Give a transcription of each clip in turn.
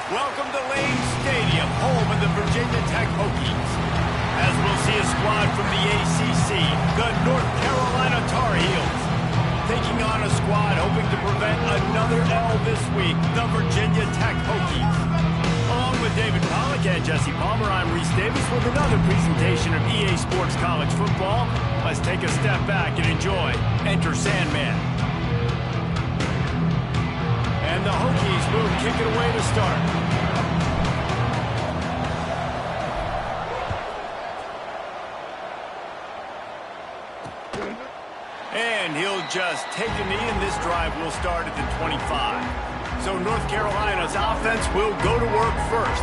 Welcome to Lane Stadium, home of the Virginia Tech Hokies. As we'll see a squad from the ACC, the North Carolina Tar Heels, taking on a squad hoping to prevent another L this week, the Virginia Tech Hokies. Along with David Pollack and Jesse Palmer, I'm Reese Davis with another presentation of EA Sports College Football. Let's take a step back and enjoy Enter Sandman. And the Hokies will kick it away to start. And he'll just take a knee, and this drive will start at the 25. So North Carolina's offense will go to work first.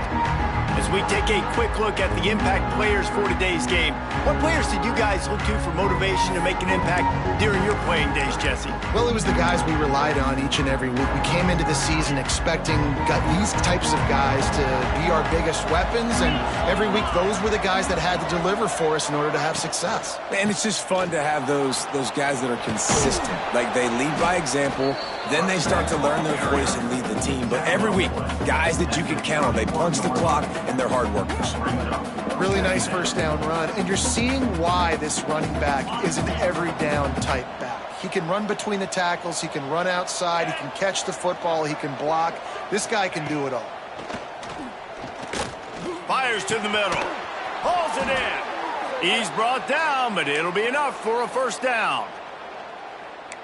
As we take a quick look at the impact players for today's game, what players did you guys look to for motivation to make an impact during your playing days, Jesse? Well, it was the guys we relied on each and every week. We came into the season expecting these types of guys to be our biggest weapons, and every week those were the guys that had to deliver for us in order to have success. And it's just fun to have those guys that are consistent. Like, they lead by example, then they start to learn their voice and lead the team. But every week, guys that you can count on, they punch the clock, and they're hard workers. Really nice first down run, and you're seeing why this running back is an every down type back. He can run between the tackles, he can run outside, he can catch the football, he can block. This guy can do it all. Fires to the middle. Hauls it in. He's brought down, but it'll be enough for a first down.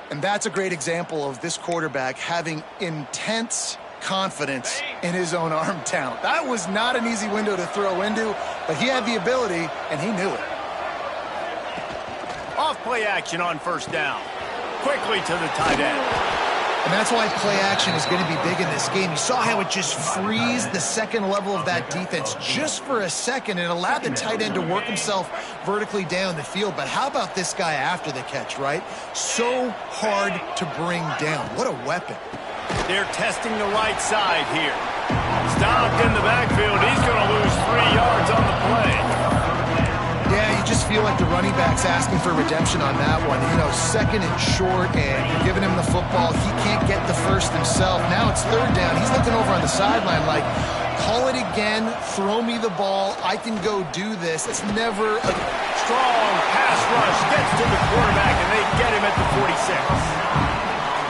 And that's a great example of this quarterback having intense confidence in his own arm talent. That was not an easy window to throw into, but he had the ability, and he knew it. Off play action on first down. Quickly to the tight end. And that's why play action is going to be big in this game. You saw how it just freezed the second level of that defense just for a second and allowed the tight end to work himself vertically down the field. But how about this guy after the catch, right? So hard to bring down. What a weapon. They're testing the right side here. Stopped in the backfield. He's going to lose 3 yards on the play. Yeah, you just feel like the running back's asking for redemption on that one. You know, second and short, and you're giving him the football. He can't get the first himself. Now it's third down. He's looking over on the sideline like, call it again, throw me the ball, I can go do this. It's never a strong pass rush. Gets to the quarterback, and they get him at the 46.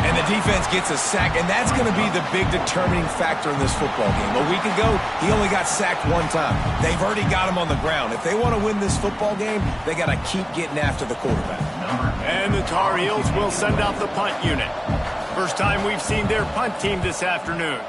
And the defense gets a sack, and that's going to be the big determining factor in this football game. A week ago, he only got sacked one time. They've already got him on the ground. If they want to win this football game, they got to keep getting after the quarterback. And the Tar Heels will send out the punt unit. First time we've seen their punt team this afternoon.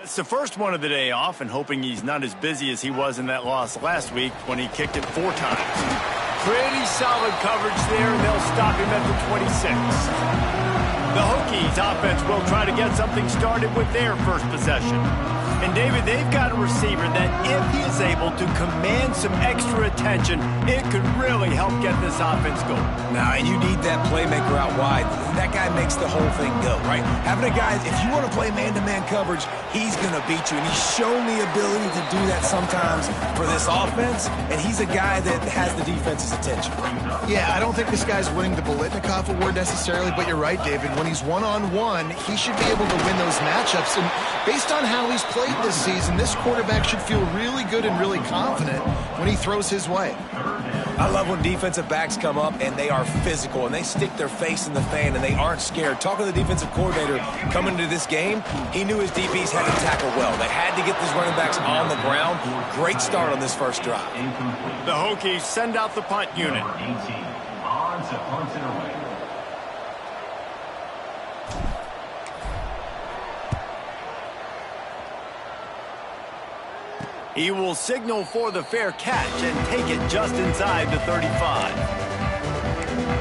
It's the first one of the day off, and hoping he's not as busy as he was in that loss last week when he kicked it 4 times. Pretty solid coverage there, and they'll stop him at the 26. The Hokies offense will try to get something started with their first possession. And, David, they've got a receiver that if he is able to command some extra attention, it could really help get this offense going. Now, and you need that playmaker out wide. That guy makes the whole thing go, right? Having a guy, if you want to play man-to-man coverage, he's going to beat you. And he's shown the ability to do that sometimes for this offense. And he's a guy that has the defense's attention. Yeah, I don't think this guy's winning the Biletnikoff Award necessarily, but you're right, David. When he's one-on-one, he should be able to win those matchups. And based on how he's played this season, this quarterback should feel really good and really confident when he throws his way. I love when defensive backs come up and they are physical and they stick their face in the fan and they aren't scared. Talking to the defensive coordinator coming into this game, he knew his DBs had to tackle well. They had to get these running backs on the ground. Great start on this first drive. The Hokies send out the punt unit. He will signal for the fair catch and take it just inside the 35.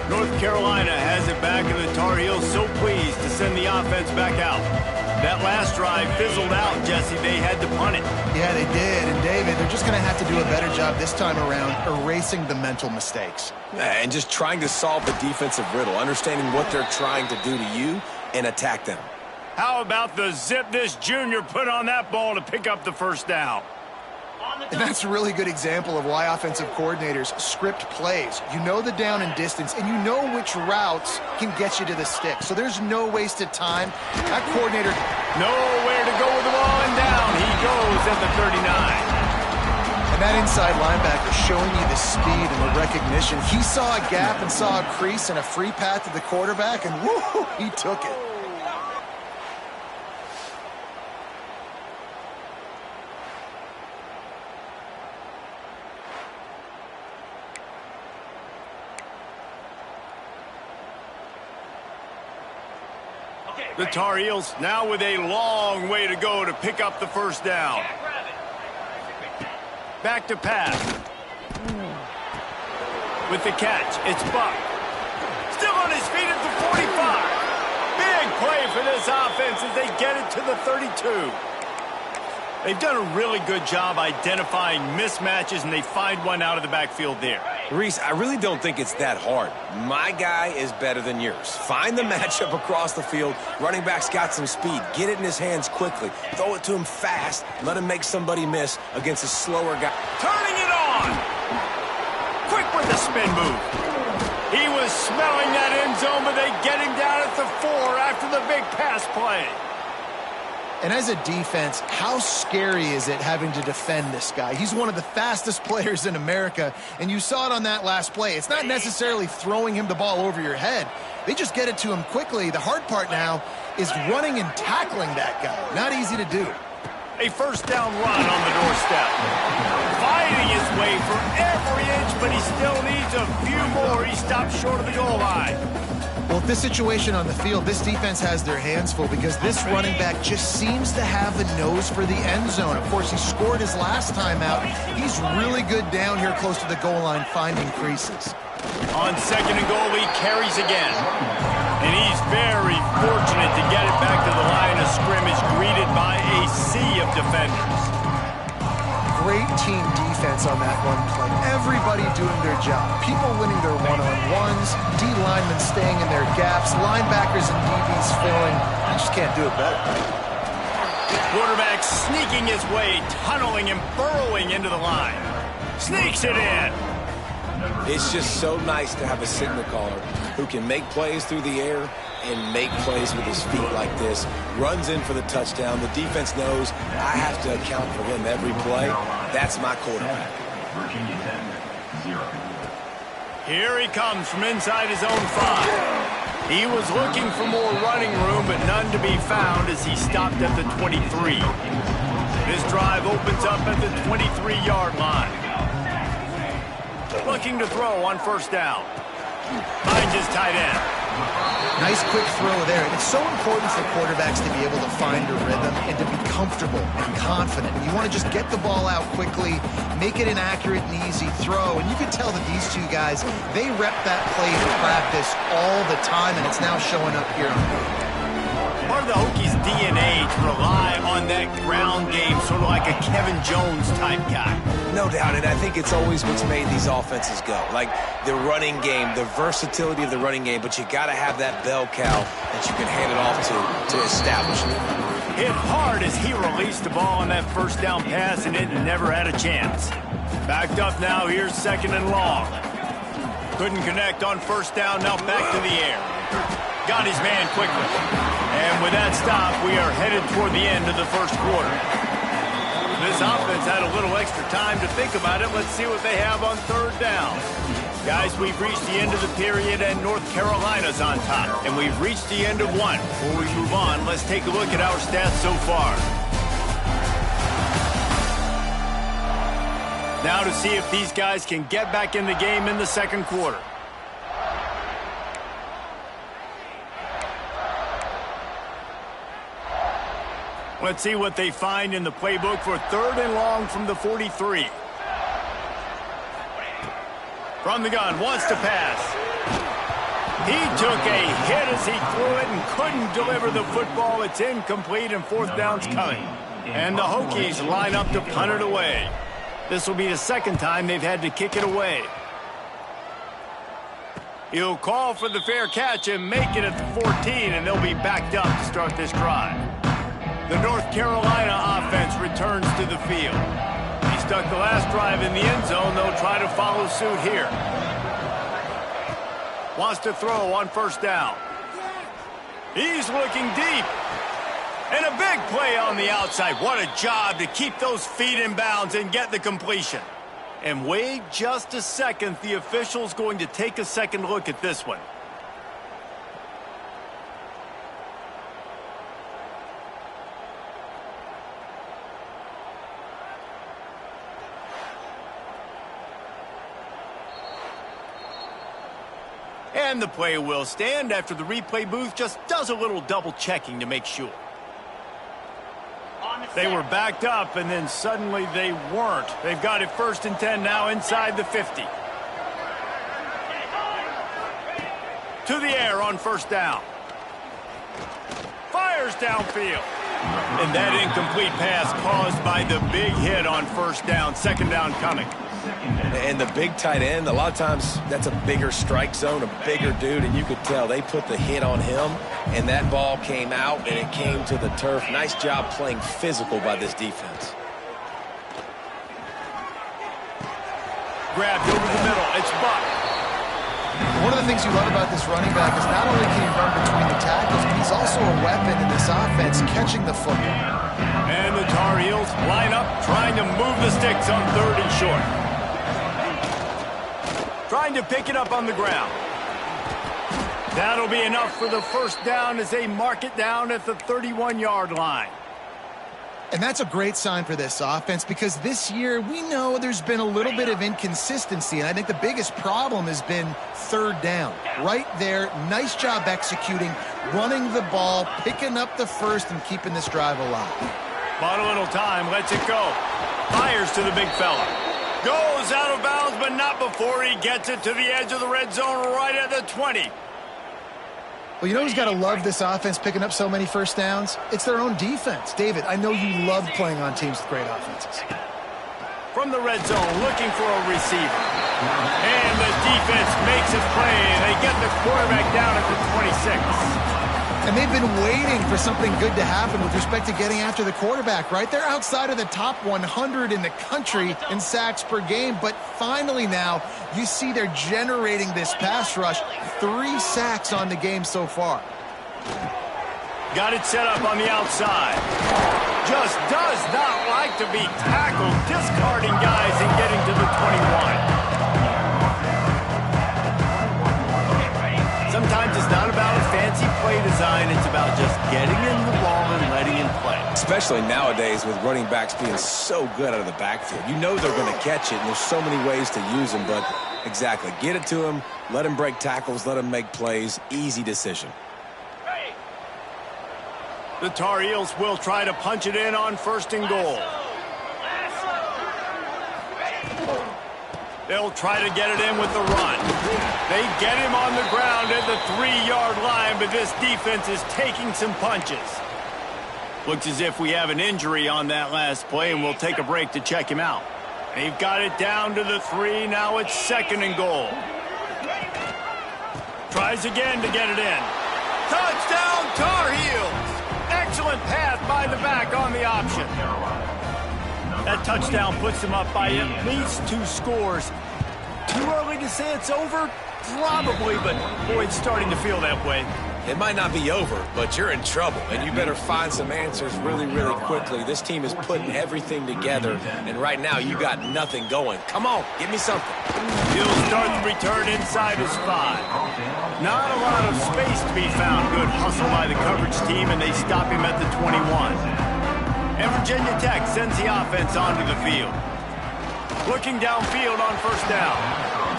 North Carolina has it back, and the Tar Heels so pleased to send the offense back out. That last drive fizzled out, Jesse. They had to punt it. Yeah, they did. And, David, they're just going to have to do a better job this time around erasing the mental mistakes. And just trying to solve the defensive riddle, understanding what they're trying to do to you and attack them. How about the zip this junior put on that ball to pick up the first down? And that's a really good example of why offensive coordinators script plays. You know the down and distance, and you know which routes can get you to the stick. So there's no wasted time. That coordinator... Nowhere to go with the ball, and down he goes at the 39. And that inside linebacker showing you the speed and the recognition. He saw a gap and saw a crease and a free path to the quarterback, and woo, he took it. The Tar Heels now with a long way to go to pick up the first down. Back to pass. With the catch, it's Buck. Still on his feet at the 45. Big play for this offense as they get it to the 32. They've done a really good job identifying mismatches, and they find one out of the backfield there. Reese, I really don't think it's that hard. My guy is better than yours. Find the matchup across the field. Running back's got some speed. Get it in his hands quickly. Throw it to him fast. Let him make somebody miss against a slower guy. Turning it on! Quick with the spin move. He was smelling that end zone, but they get him down at the 4 after the big pass play. And as a defense, how scary is it having to defend this guy? He's one of the fastest players in America, and you saw it on that last play. It's not necessarily throwing him the ball over your head. They just get it to him quickly. The hard part now is running and tackling that guy. Not easy to do. A first down run on the doorstep. Fighting his way for every inch, but he still needs a few more. He stopped short of the goal line. Well, with this situation on the field, this defense has their hands full because this running back just seems to have a nose for the end zone. Of course, he scored his last time out. He's really good down here close to the goal line, finding creases. On second and goal, he carries again. And he's very fortunate to get it back to the line of scrimmage, greeted by a sea of defenders. Great team defense on that run play. Everybody doing their job. People winning their one-on-ones, D linemen staying in their gaps, linebackers and DBs filling. You just can't do it better. Quarterback sneaking his way, tunneling and burrowing into the line. Sneaks it in. It's just so nice to have a signal caller who can make plays through the air and make plays with his feet like this. Runs in for the touchdown. The defense knows I have to account for him every play. That's my quarterback. Virginia 10-0. Here he comes from inside his own 5. He was looking for more running room, but none to be found as he stopped at the 23. This drive opens up at the 23-yard line. Looking to throw on first down. Finds his tight end. Nice quick throw there. And it's so important for quarterbacks to be able to find a rhythm and to be comfortable and confident. You want to just get the ball out quickly, make it an accurate and easy throw. And you can tell that these two guys, they rep that play in practice all the time, and it's now showing up here on the field. Part of the Hokies' DNA to rely on that ground game, sort of like a Kevin Jones type guy. No doubt, and I think it's always what's made these offenses go. Like the running game, the versatility of the running game, but you got to have that bell cow that you can hand it off to establish it. Hit hard as he released the ball on that first down pass, and it never had a chance. Backed up now, here's 2nd and long. Couldn't connect on first down, now back to the air. Got his man quickly. And with that stop, we are headed toward the end of the first quarter. This offense had a little extra time to think about it. Let's see what they have on 3rd down. Guys, we've reached the end of the period, and North Carolina's on top. And we've reached the end of one. Before we move on, let's take a look at our stats so far. Now to see if these guys can get back in the game in the 2nd quarter. Let's see what they find in the playbook for 3rd and long from the 43. From the gun, wants to pass. He took a hit as he threw it and couldn't deliver the football. It's incomplete, and 4th down's coming. And the Hokies line up to punt it away. This will be the 2nd time they've had to kick it away. He'll call for the fair catch and make it at the 14, and they'll be backed up to start this drive. The North Carolina offense returns to the field. He stuck the last drive in the end zone. They'll try to follow suit here. Wants to throw on 1st down. He's looking deep. And a big play on the outside. What a job to keep those feet in bounds and get the completion. And wait just a second. The official's going to take a second look at this one. And the play will stand after the replay booth just does a little double checking to make sure. They were backed up, and then suddenly they weren't. They've got it 1st and 10 now inside the 50. To the air on 1st down. Fires downfield. And that incomplete pass caused by the big hit on 1st down. 2nd down coming. And the big tight end, a lot of times that's a bigger strike zone, a bigger dude, and you could tell they put the hit on him, and that ball came out, and it came to the turf. Nice job playing physical by this defense. Grabbed over the middle. It's Buck. One of the things you love about this running back is not only can he run between the tackles, but he's also a weapon in this offense, catching the football. And the Tar Heels line up, trying to move the sticks on 3rd and short. Trying to pick it up on the ground. That'll be enough for the 1st down as they mark it down at the 31-yard line. And that's a great sign for this offense, because this year we know there's been a little bit of inconsistency, and I think the biggest problem has been 3rd down. Right there, nice job executing, running the ball, picking up the 1st, and keeping this drive alive. Bought a little time, lets it go. Fires to the big fella. Goes out of bounds, but not before he gets it to the edge of the red zone right at the 20. Well, you know who's got to love this offense picking up so many 1st downs? It's their own defense. David, I know you love playing on teams with great offenses. From the red zone, looking for a receiver. And the defense makes a play. They get the quarterback down at the 26. And they've been waiting for something good to happen with respect to getting after the quarterback, right? They're outside of the top 100 in the country in sacks per game, but finally now you see they're generating this pass rush. 3 sacks on the game so far. Got it set up on the outside. Just does not like to be tackled, discarding guys and getting to the 21. Sometimes it's not about a fancy play design. It's about just getting in the ball and letting him play. Especially nowadays with running backs being so good out of the backfield. You know they're going to catch it, and there's so many ways to use them, but Exactly. Get it to him. Let him break tackles. Let him make plays. Easy decision. The Tar Heels will try to punch it in on 1st and goal. They'll try to get it in with the run. They get him on the ground at the 3-yard line, but this defense is taking some punches. Looks as if we have an injury on that last play, and we'll take a break to check him out. They've got it down to the 3. Now it's 2nd and goal. Tries again to get it in. Touchdown, Tar Heels! Excellent pass by the back on the option. That touchdown puts them up by at least 2 scores. Too early to say it's over? Probably, but boy, it's starting to feel that way. It might not be over, but you're in trouble, and you better find some answers really, really quickly. This team is putting everything together, and right now you got nothing going. Come on, give me something. He'll start the return inside his 5. Not a lot of space to be found. Good hustle by the coverage team, and they stop him at the 21. And Virginia Tech sends the offense onto the field. Looking downfield on 1st down.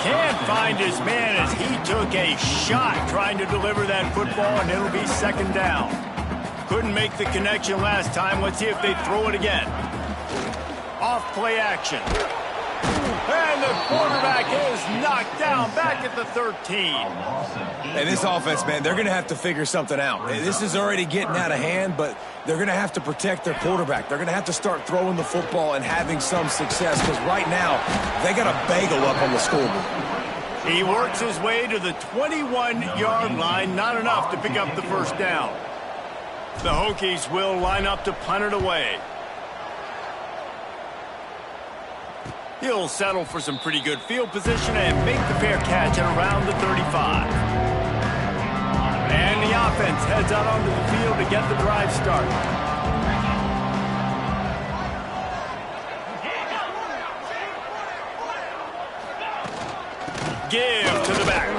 Can't find his man as he took a shot trying to deliver that football, and it'll be 2nd down. Couldn't make the connection last time. Let's see if they throw it again. Off play action. And the quarterback is knocked down back at the 13. And this offense, man, they're going to have to figure something out. This is already getting out of hand, but they're going to have to protect their quarterback. They're going to have to start throwing the football and having some success, because right now they got a bagel up on the scoreboard. He works his way to the 21-yard line, not enough to pick up the 1st down. The Hokies will line up to punt it away. He'll settle for some pretty good field position and make the fair catch at around the 35. And the offense heads out onto the field to get the drive started. Give to the back.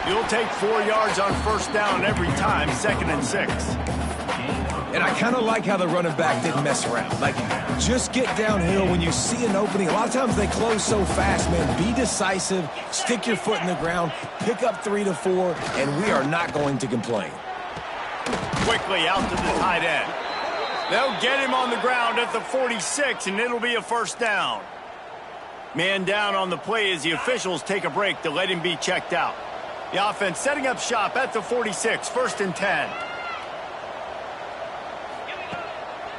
You'll take 4 yards on 1st down every time, 2nd and 6. And I kind of like how the running back didn't mess around. Like, just get downhill when you see an opening. A lot of times they close so fast, man. Be decisive, stick your foot in the ground, pick up 3 to 4, and we are not going to complain. Quickly out to the tight end. They'll get him on the ground at the 46, and it'll be a 1st down. Man down on the play as the officials take a break to let him be checked out. The offense setting up shop at the 46, 1st and 10.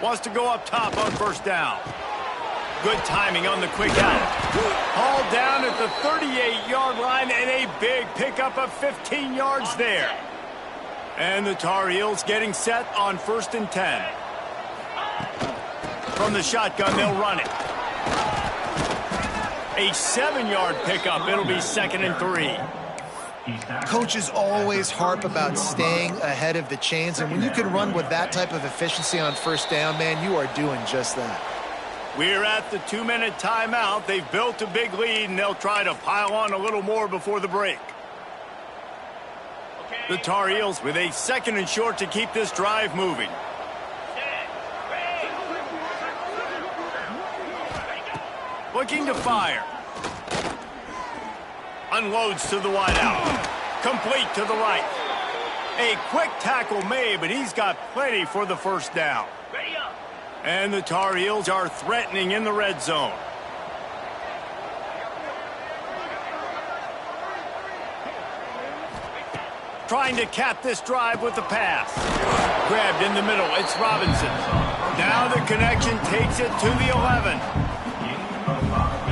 Wants to go up top on 1st down. Good timing on the quick out. Hauled down at the 38-yard line, and a big pickup of 15 yards there. And the Tar Heels getting set on 1st and 10. From the shotgun, they'll run it. A 7-yard pickup. It'll be 2nd and 3. Coaches always harp about staying ahead of the chains, and when you can run with that type of efficiency on 1st down, man, you are doing just that. We're at the 2-minute timeout. They've built a big lead, and they'll try to pile on a little more before the break. The Tar Heels with a 2nd and short to keep this drive moving. Looking to fire. Unloads to the wideout. Complete to the right. A quick tackle made, but he's got plenty for the 1st down. And the Tar Heels are threatening in the red zone. Trying to cap this drive with the pass. Grabbed in the middle. It's Robinson. Now the connection takes it to the 11.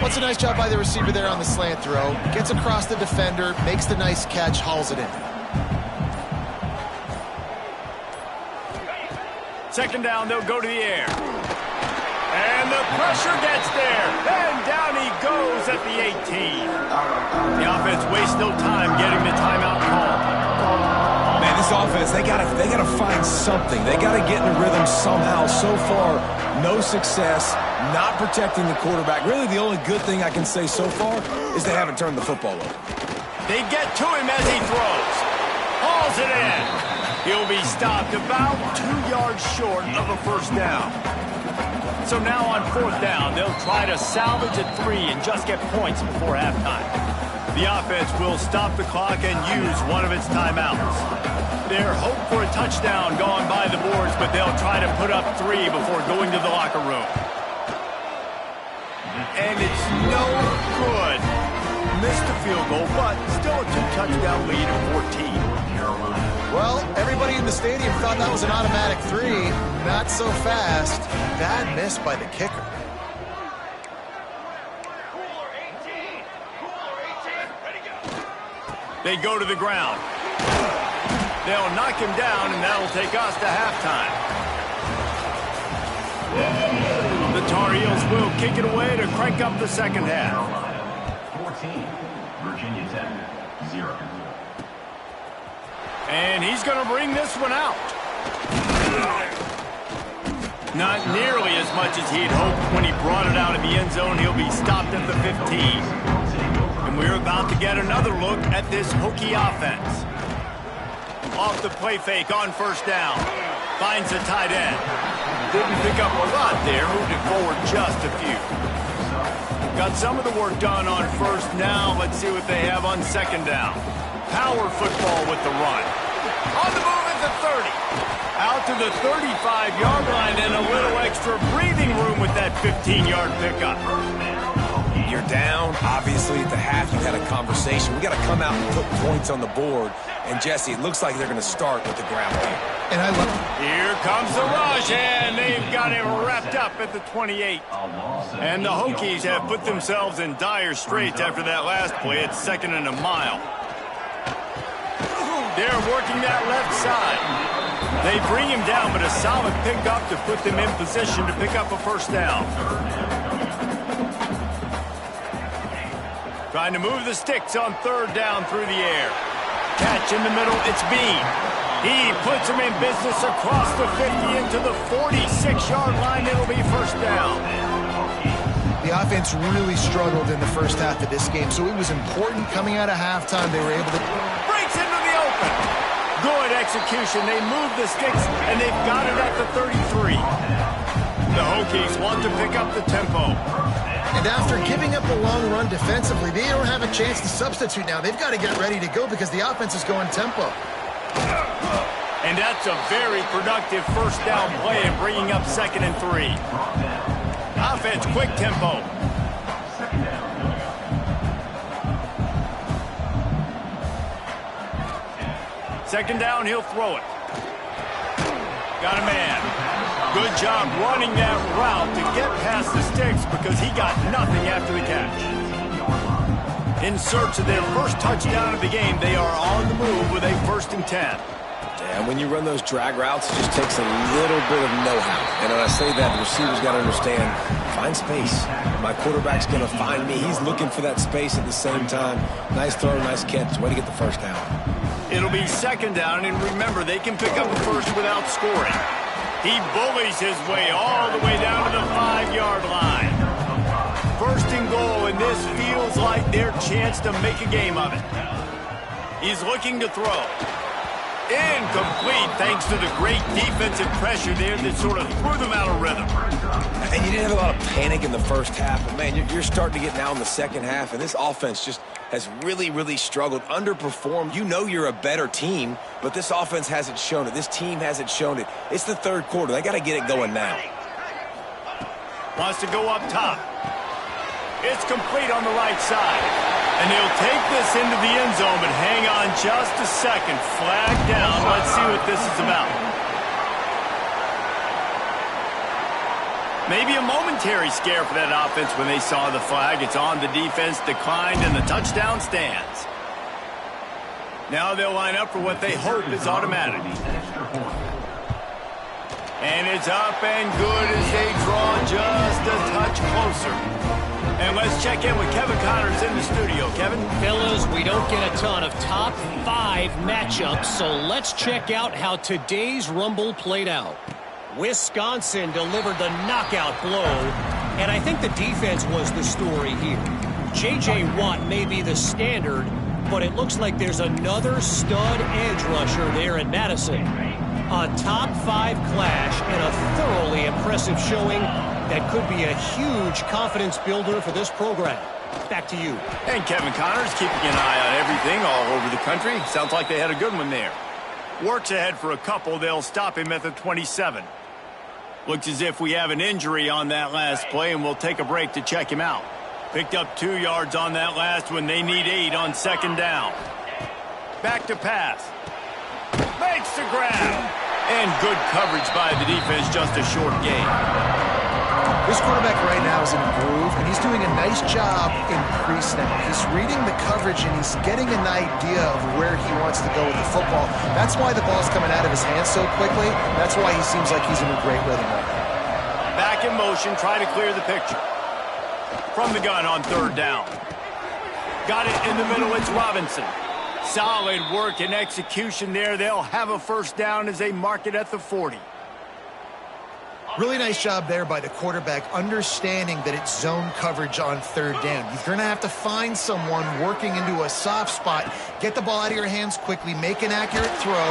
What's a nice job by the receiver there on the slant throw. Gets across the defender, makes the nice catch, hauls it in. 2nd down, they'll go to the air. And the pressure gets there. And down he goes at the 18. The offense wastes no time getting the timeout call. Man, this offense, they gotta find something. They gotta get in a rhythm somehow. So far, no success, not protecting the quarterback. Really, the only good thing I can say so far is they haven't turned the football over. They get to him as he throws. Hauls it in. He'll be stopped about 2 yards short of a 1st down. So now on 4th down, they'll try to salvage a 3 and just get points before halftime. The offense will stop the clock and use one of its timeouts. Their hope for a touchdown gone by the boards, but they'll try to put up 3 before going to the locker room. And it's no good. Missed the field goal, but still a 2-touchdown lead of 14. Well, everybody in the stadium thought that was an automatic 3. Not so fast. Bad miss by the kicker. They go to the ground. They'll knock him down, and that'll take us to halftime. The Tar Heels will kick it away to crank up the second half. 14, Virginia Tech, 0. And he's going to bring this one out. Not nearly as much as he'd hoped when he brought it out of the end zone. He'll be stopped at the 15. And we're about to get another look at this Hokie offense. Off the play fake on 1st down. Finds a tight end. Didn't pick up a lot there. Moved it forward just a few. Got some of the work done on 1st. Now let's see what they have on 2nd down. Power football with the run. On the move at the 30. Out to the 35-yard line and a little extra breathing room with that 15-yard pickup. You're down. Obviously, at the half, you had a conversation. We got to come out and put points on the board. And, Jesse, it looks like they're going to start with the ground game. And I love it. Here comes the rush, and they've got him wrapped up at the 28. And the Hokies have put themselves in dire straits after that last play. It's 2nd and a mile. They're working that left side. They bring him down, but a solid pickup to put them in position to pick up a 1st down. Trying to move the sticks on 3rd down through the air. Catch in the middle, it's Bean. He puts him in business across the 50 into the 46-yard line. It'll be 1st down. The offense really struggled in the first half of this game, so it was important coming out of halftime. They were able to... Breaks into the open. Good execution. They move the sticks, and they've got it at the 33. The Hokies want to pick up the tempo. And after giving up the long run defensively, they don't have a chance to substitute now. They've got to get ready to go because the offense is going tempo. And that's a very productive 1st down play and bringing up 2nd and 3. Offense, quick tempo. Second down, he'll throw it. Got a man. Good job running that route to get past the sticks because he got nothing after the catch. In search of their first touchdown of the game, they are on the move with a 1st and 10. And when you run those drag routes, it just takes a little bit of know-how. And when I say that, the receiver's got to understand, find space. My quarterback's going to find me. He's looking for that space at the same time. Nice throw, nice catch. Way to get the 1st down. It'll be 2nd down, and remember, they can pick up a 1st without scoring. He bullies his way all the way down to the 5-yard line. 1st and goal, and this feels like their chance to make a game of it. He's looking to throw. Incomplete, thanks to the great defensive pressure there that sort of threw them out of rhythm. And you didn't have a lot of panic in the first half, but, man, you're starting to get now in the second half, and this offense just has really, really struggled, underperformed. You know you're a better team, but this offense hasn't shown it. This team hasn't shown it. It's the 3rd quarter. They got to get it going now. Wants to go up top. It's complete on the right side. And he'll take this into the end zone, but hang on just a second. Flag down. Let's see what this is about. Maybe a momentary scare for that offense when they saw the flag. It's on, the defense declined, and the touchdown stands. Now they'll line up for what they hope is automatic. And it's up and good as they draw just a touch closer. And let's check in with Kevin Connors in the studio. Kevin? Fellas, we don't get a ton of top 5 matchups, so let's check out how today's Rumble played out. Wisconsin delivered the knockout blow, and I think the defense was the story here. J.J. Watt may be the standard, but it looks like there's another stud edge rusher there in Madison. A top-5 clash and a thoroughly impressive showing that could be a huge confidence builder for this program. Back to you. And Kevin Connors keeping an eye on everything all over the country. Sounds like they had a good one there. Works ahead for a couple. They'll stop him at the 27. Looks as if we have an injury on that last play, and we'll take a break to check him out. Picked up 2 yards on that last one. They need 8 on second down. Back to pass. Makes the grab. And good coverage by the defense, just a short gain. This quarterback right now is in a groove, and he's doing a nice job in pre-snap. He's reading the coverage, and he's getting an idea of where he wants to go with the football. That's why the ball's coming out of his hands so quickly. That's why he seems like he's in a great rhythm right now. Back in motion, try to clear the picture. From the gun on third down. Got it in the middle, it's Robinson. Solid work and execution there. They'll have a first down as they mark it at the 40. Really nice job there by the quarterback, understanding that it's zone coverage on third down. You're going to have to find someone working into a soft spot, get the ball out of your hands quickly, make an accurate throw.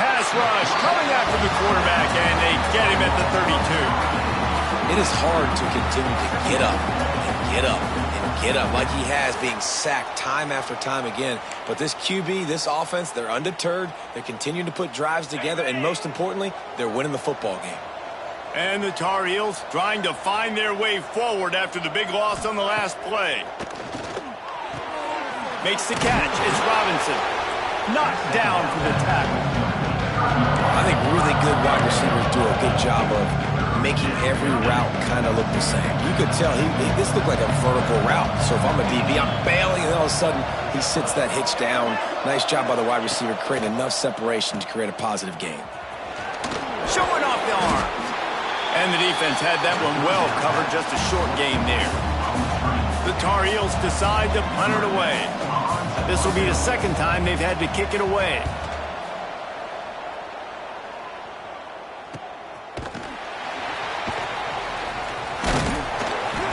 Pass rush coming after the quarterback, and they get him at the 32. It is hard to continue to get up and get up and get up like he has, being sacked time after time again. But this QB, this offense, they're undeterred. They're continuing to put drives together, and most importantly, they're winning the football game. And the Tar Heels trying to find their way forward after the big loss on the last play. Makes the catch. It's Robinson. Knocked down for the tackle. I think really good wide receivers do a good job of making every route kind of look the same. You could tell this looked like a vertical route. So if I'm a DB, I'm bailing, and all of a sudden he sits that hitch down. Nice job by the wide receiver creating enough separation to create a positive gain. Showing off the arms. And the defense had that one well covered, just a short gain there. The Tar Heels decide to punt it away. This will be the second time they've had to kick it away.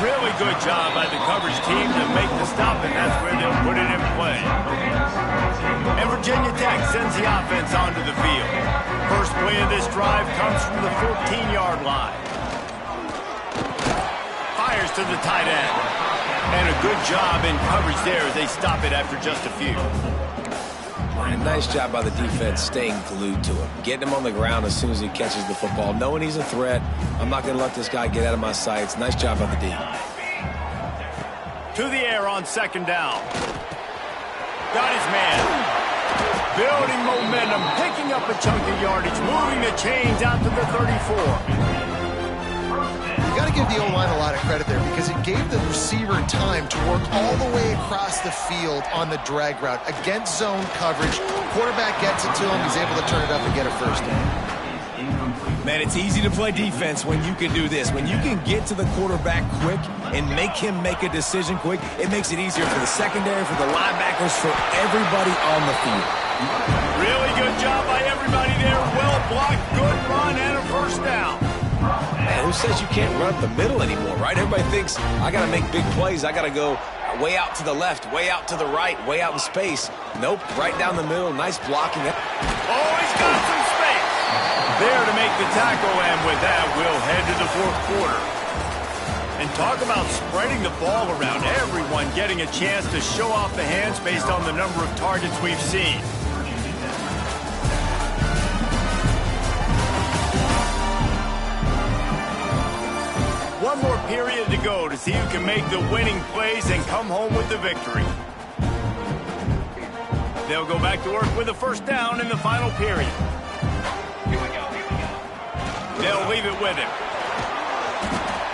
Really good job by the coverage team to make the stop, and that's where they'll put it in play. And Virginia Tech sends the offense onto the field. First play of this drive comes from the 14-yard line. Fires to the tight end. And a good job in coverage there as they stop it after just a few. And nice job by the defense staying glued to him. Getting him on the ground as soon as he catches the football. Knowing he's a threat, I'm not going to let this guy get out of my sights. Nice job by the D. To the air on second down. Got his man. Building momentum, picking up a chunk of yardage, moving the chains out to the 34. You got to give the O-line a lot of credit there because it gave the receiver time to work all the way across the field on the drag route against zone coverage. Quarterback gets it to him, he's able to turn it up and get a first down. Man, it's easy to play defense when you can do this. When you can get to the quarterback quick and make him make a decision quick, it makes it easier for the secondary, for the linebackers, for everybody on the field. Really good job by everybody there. Well blocked, good run, and a first down. Man, who says you can't run up the middle anymore, right? Everybody thinks, I got to make big plays. I got to go way out to the left, way out to the right, way out in space. Nope, right down the middle. Nice blocking. Oh, he's got some space. There to make the tackle, and with that, we'll head to the fourth quarter. And talk about spreading the ball around. Everyone getting a chance to show off the hands based on the number of targets we've seen. One more period to go to see who can make the winning plays and come home with the victory. They'll go back to work with a first down in the final period. They'll leave it with him.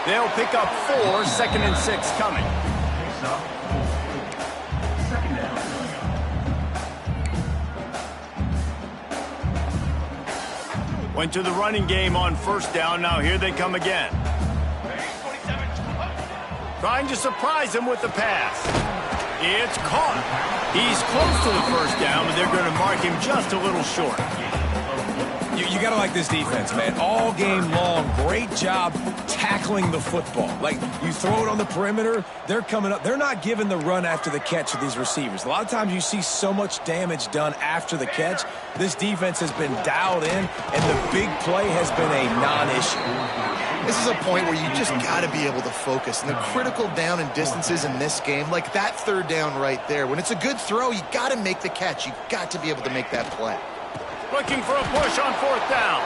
They'll pick up 4, 2nd and 6 coming. Went to the running game on first down. Now here they come again. Trying to surprise him with the pass. It's caught. He's close to the first down, but they're going to mark him just a little short. You got to like this defense, man. All game long, great job tackling the football. Like, you throw it on the perimeter, they're coming up. They're not giving the run after the catch to these receivers. A lot of times you see so much damage done after the catch. This defense has been dialed in, and the big play has been a non-issue. This is a point where you just got to be able to focus. And the critical down and distances in this game, like that third down right there, when it's a good throw, you got to make the catch. You got to be able to make that play. Looking for a push on fourth down.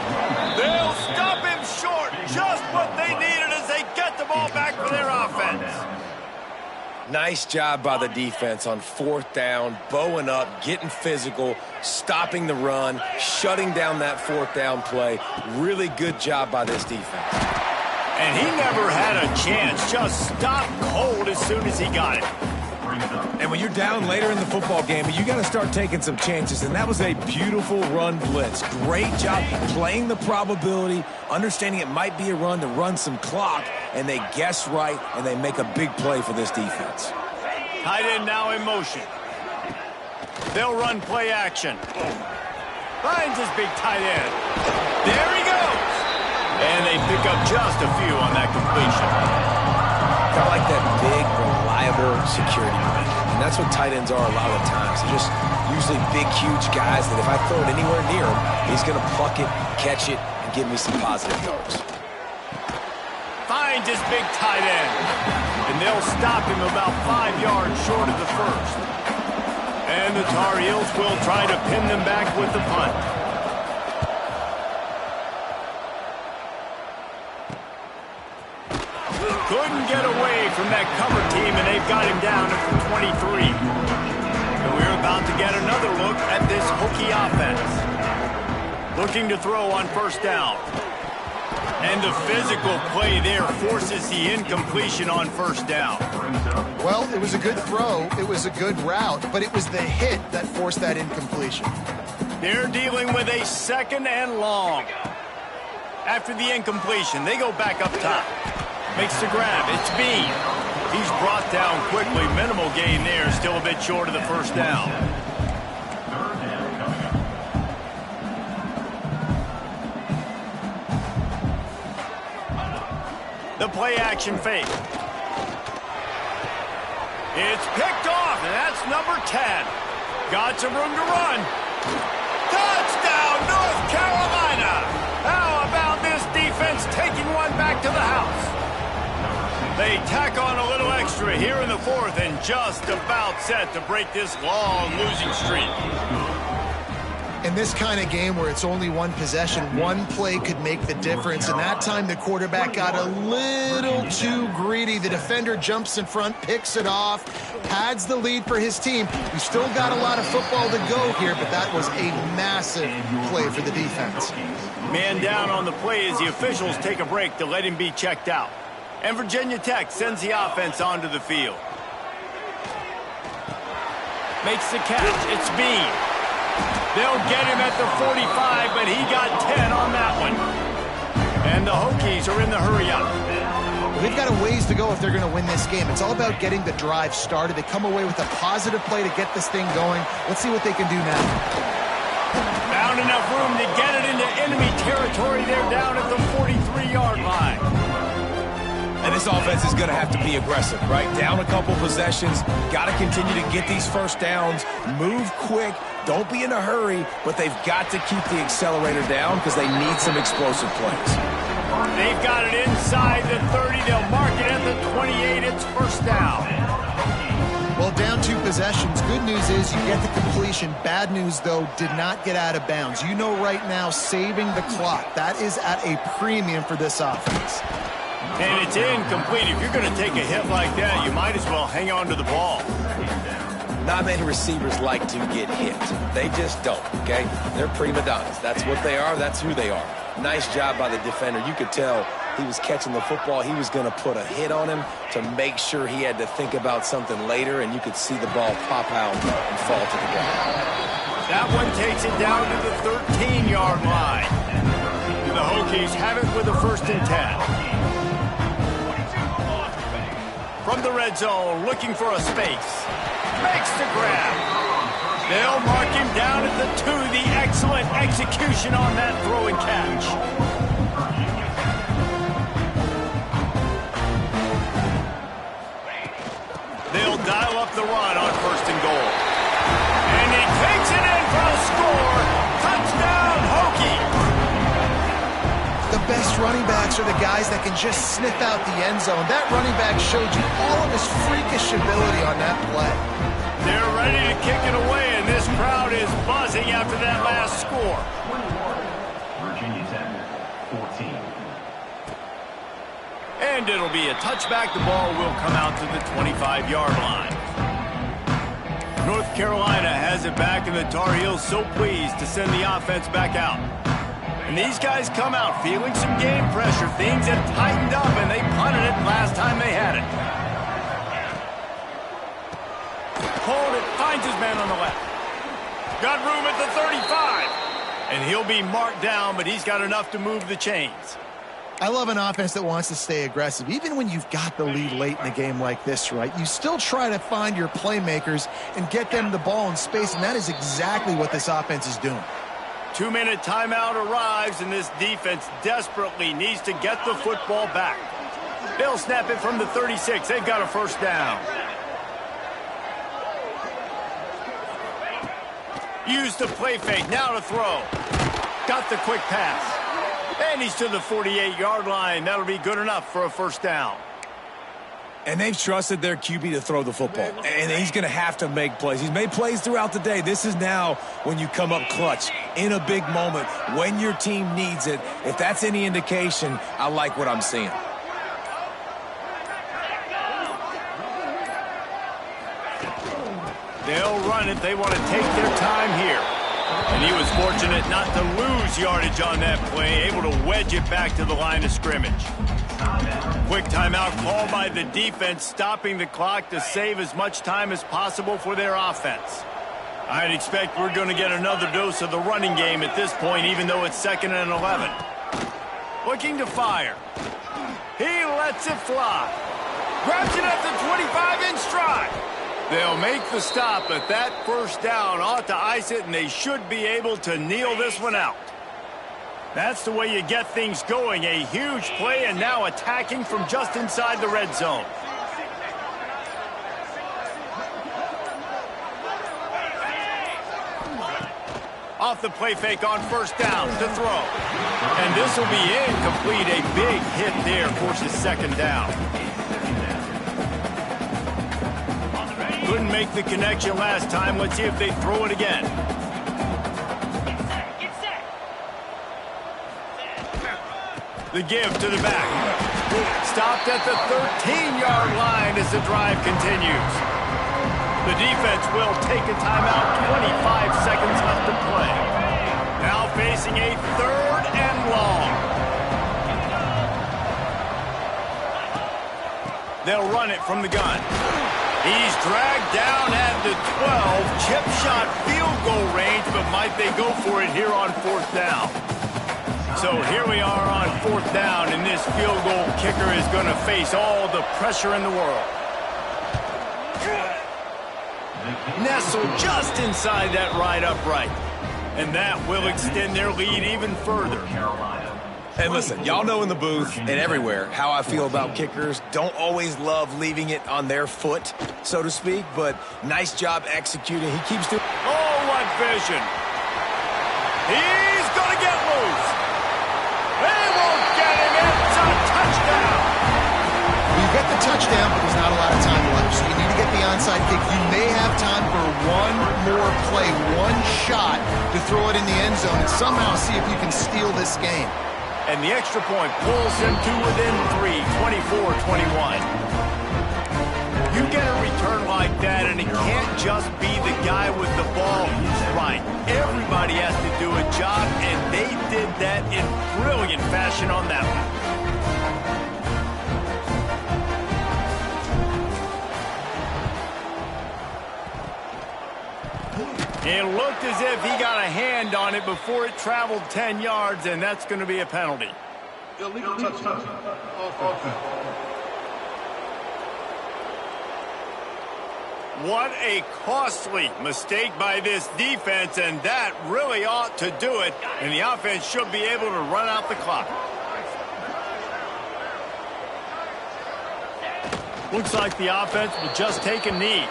They'll stop him short. Just what they needed as they get the ball back for their offense. Nice job by the defense on fourth down, bowing up, getting physical, stopping the run, shutting down that fourth down play. Really good job by this defense. And he never had a chance. Just stopped cold as soon as he got it. And when you're down later in the football game, you got to start taking some chances. And that was a beautiful run blitz. Great job playing the probability, understanding it might be a run to run some clock, and they guess right, and they make a big play for this defense. Tight end now in motion. They'll run play action. Finds his big tight end. There he goes. And they pick up just a few on that completion. I like that big, reliable security blanket. And that's what tight ends are a lot of times. They're just usually big, huge guys that if I throw it anywhere near him, he's going to pluck it, catch it, and give me some positive yards. Finds his big tight end. And they'll stop him about 5 yards short of the first. And the Tar Heels will try to pin them back with the punt. Couldn't get away from that cover team, and they've got him down at the 23. And we're about to get another look at this Hokie offense. Looking to throw on first down. And the physical play there forces the incompletion on first down. Well, it was a good throw. It was a good route, but it was the hit that forced that incompletion. They're dealing with a second and long. After the incompletion, they go back up top. Makes the grab. It's Bean. He's brought down quickly. Minimal gain there. Still a bit short of the first down. The play action fake. It's picked off, and that's number 10. Got some room to run. Touchdown, North Carolina! How about this defense taking one back to the house? They tack on a little extra here in the fourth and just about set to break this long losing streak. In this kind of game where it's only one possession, one play could make the difference. And that time the quarterback got a little too greedy. The defender jumps in front, picks it off, pads the lead for his team. We still got a lot of football to go here, but that was a massive play for the defense. Man down on the play as the officials take a break to let him be checked out. And Virginia Tech sends the offense onto the field. Makes the catch. It's Bean. They'll get him at the 45, but he got 10 on that one. And the Hokies are in the hurry-up. Well, they've got a ways to go if they're going to win this game. It's all about getting the drive started. They come away with a positive play to get this thing going. Let's see what they can do now. Found enough room to get it into enemy territory. They're down at the 43-yard line. And this offense is going to have to be aggressive, right? Down a couple possessions, got to continue to get these first downs, move quick, don't be in a hurry, but they've got to keep the accelerator down because they need some explosive plays. They've got it inside the 30. They'll mark it at the 28. It's first down. Well, down 2 possessions. Good news is you get the completion. Bad news, though, did not get out of bounds. You know right now, saving the clock. That is at a premium for this offense. And it's incomplete. If you're going to take a hit like that, you might as well hang on to the ball. Not many receivers like to get hit. They just don't, okay? They're prima donnas. That's what they are. That's who they are. Nice job by the defender. You could tell he was catching the football. He was going to put a hit on him to make sure he had to think about something later, and you could see the ball pop out and fall to the ground. That one takes it down to the 13-yard line. The Hokies have it with a 1st and 10. From the red zone, looking for a space. Makes the grab. They'll mark him down at the 2. The excellent execution on that throw and catch. They'll dial up the run on 1st and goal. And he takes it in for a score. Touchdown, Hokies! The best running backs are the guys that can just sniff out the end zone. That running back showed you all of his freakish ability on that play. They're ready to kick it away, and this crowd is buzzing after that last score. Virginia Tech, 14. And it'll be a touchback. The ball will come out to the 25-yard line. North Carolina has it back, and the Tar Heels so pleased to send the offense back out. And these guys come out feeling some game pressure. Things have tightened up, and they punted it last time they had it. Hold it, finds his man on the left. Got room at the 35. And he'll be marked down, but he's got enough to move the chains. I love an offense that wants to stay aggressive. Even when you've got the lead late in a game like this, right, you still try to find your playmakers and get them the ball in space, and that is exactly what this offense is doing. 2-minute timeout arrives, and this defense desperately needs to get the football back. They'll snap it from the 36. They've got a 1st down. Use the play fake, now to throw. Got the quick pass. And he's to the 48-yard line. That'll be good enough for a 1st down. And they've trusted their QB to throw the football. And he's going to have to make plays. He's made plays throughout the day. This is now when you come up clutch, in a big moment, when your team needs it. If that's any indication, I like what I'm seeing. They'll run it. They want to take their time here. And he was fortunate not to lose yardage on that play, able to wedge it back to the line of scrimmage. Quick timeout called by the defense, stopping the clock to save as much time as possible for their offense. I'd expect we're going to get another dose of the running game at this point, even though it's 2nd and 11. Looking to fire. He lets it fly. Grabs it at the 25 in stride. They'll make the stop, but that 1st down ought to ice it, and they should be able to kneel this one out. That's the way you get things going. A huge play, and now attacking from just inside the red zone. Off the play fake on 1st down to throw. And this will be incomplete. A big hit there forces 2nd down. Couldn't make the connection last time. Let's see if they throw it again. The give to the back. Stopped at the 13-yard line as the drive continues. The defense will take a timeout. 25 seconds left to play. Now facing a 3rd and long. They'll run it from the gun. He's dragged down at the 12. Chip shot field goal range, but might they go for it here on 4th down? So here we are on 4th down, and this field goal kicker is going to face all the pressure in the world. Nestled just inside that right upright. And that will extend their lead even further. And listen, y'all know in the booth and everywhere how I feel about kickers. Don't always love leaving it on their foot, so to speak, but nice job executing. He keeps doing... Oh, what vision. He's going to get loose. They won't get him. It's a touchdown. You get the touchdown, but there's not a lot of time left, so you need to get the onside kick. You may have time for one more play, one shot to throw it in the end zone and somehow see if you can steal this game. And the extra point pulls him to within 3, 24-21. You get a return like that, and it can't just be the guy with the ball who's right. Everybody has to do a job, and they did that in brilliant fashion on that one. It looked as if he got a hand on it before it traveled 10 yards, and that's going to be a penalty. Illegal touchdown. What a costly mistake by this defense, and that really ought to do it. And the offense should be able to run out the clock. Looks like the offense will just take a knee.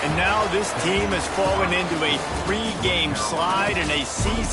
And now this team has fallen into a 3-game slide in a season.